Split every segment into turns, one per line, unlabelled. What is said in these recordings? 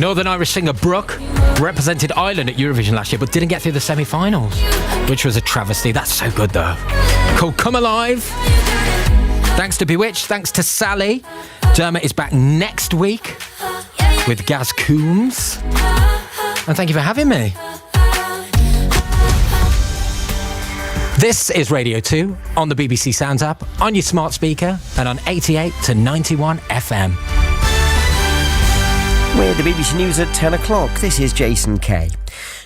Northern Irish singer Brooke represented Ireland at Eurovision last year but didn't get through the semi-finals, which was a travesty. That's so good though. Called Come Alive. Thanks to Bewitched, thanks to Sally. Dermot is back next week with Gaz Coombs. And thank you for having me. This is Radio 2 on the BBC Sounds app, on your smart speaker, and on 88 to 91 FM.
With the BBC News at 10 o'clock, this is Jason Kay.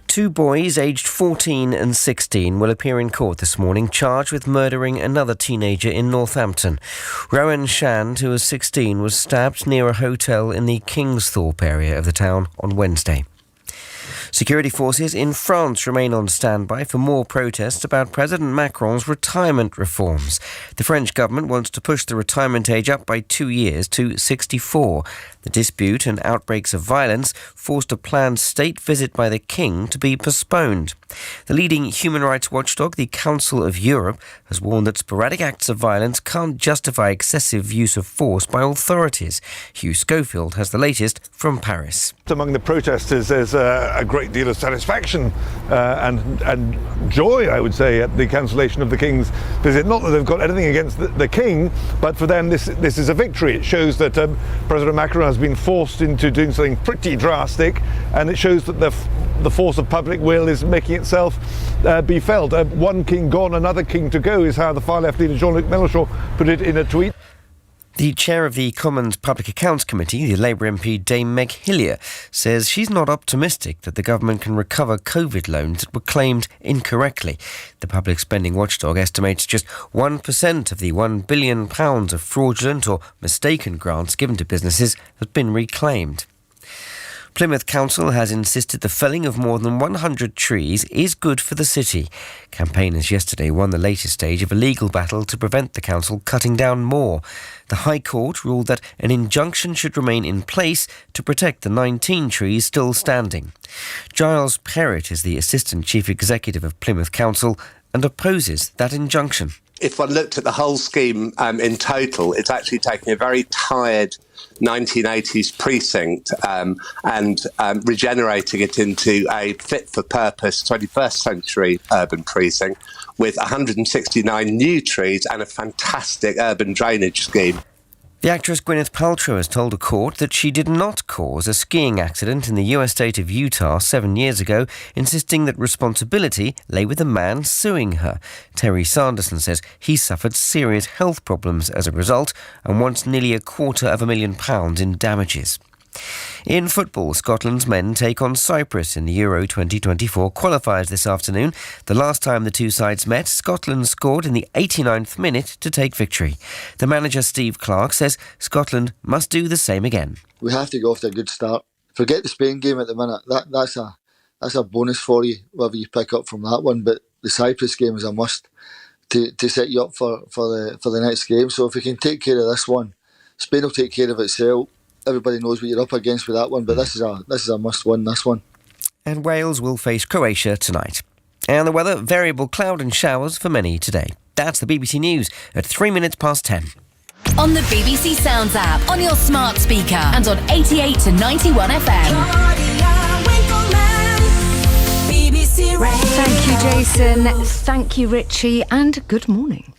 Two boys aged 14 and 16 will appear in court this morning, charged with murdering another teenager in Northampton. Rowan Shand, who was 16, was stabbed near a hotel in the Kingsthorpe area of the town on Wednesday. Security forces in France remain on standby for more protests about President Macron's retirement reforms. The French government wants to push the retirement age up by 2 years to 64. The dispute and outbreaks of violence forced a planned state visit by the King to be postponed. The leading human rights watchdog, the Council of Europe, has warned that sporadic acts of violence can't justify excessive use of force by authorities. Hugh Schofield has the latest from Paris.
Among the protesters, there's a great deal of satisfaction and joy, I would say, at the cancellation of the King's visit. Not that they've got anything against the King, but for them this is a victory. It shows that President Macron has been forced into doing something pretty drastic, and it shows that the force of public will is making itself be felt. One king gone, another king to go is how the far-left leader Jean-Luc Mélenchon put it in a tweet.
The chair of the Commons Public Accounts Committee, the Labour MP Dame Meg Hillier, says she's not optimistic that the government can recover COVID loans that were claimed incorrectly. The public spending watchdog estimates just 1% of the £1 billion of fraudulent or mistaken grants given to businesses has been reclaimed. Plymouth Council has insisted the felling of more than 100 trees is good for the city. Campaigners yesterday won the latest stage of a legal battle to prevent the council cutting down more. The High Court ruled that an injunction should remain in place to protect the 19 trees still standing. Giles Perrott is the Assistant Chief Executive of Plymouth Council and opposes that injunction.
If one looked at the whole scheme in total, it's actually taking a very tired 1980s precinct and regenerating it into a fit-for-purpose 21st century urban precinct with 169 new trees and a fantastic urban drainage scheme.
The actress Gwyneth Paltrow has told a court that she did not cause a skiing accident in the US state of Utah 7 years ago, insisting that responsibility lay with the man suing her. Terry Sanderson says he suffered serious health problems as a result and wants nearly £250,000 in damages. In football, Scotland's men take on Cyprus in the Euro 2024 qualifiers this afternoon. The last time the two sides met, Scotland scored in the 89th minute to take victory. The manager, Steve Clarke, says Scotland must do the same again.
We have to go off to a good start. Forget the Spain game at the minute. That's a bonus for you, whatever you pick up from that one. But the Cyprus game is a must to set you up for the next game. So if we can take care of this one, Spain will take care of itself. Everybody knows what you're up against with that one, but this is a must-win, this one.
And Wales will face Croatia tonight. And the weather, variable cloud and showers for many today. That's the BBC News at 3 minutes past 10.
On the BBC Sounds app, on your smart speaker, and on 88 to 91 FM.
Thank you, Jason. Thank you, Richie, and good morning.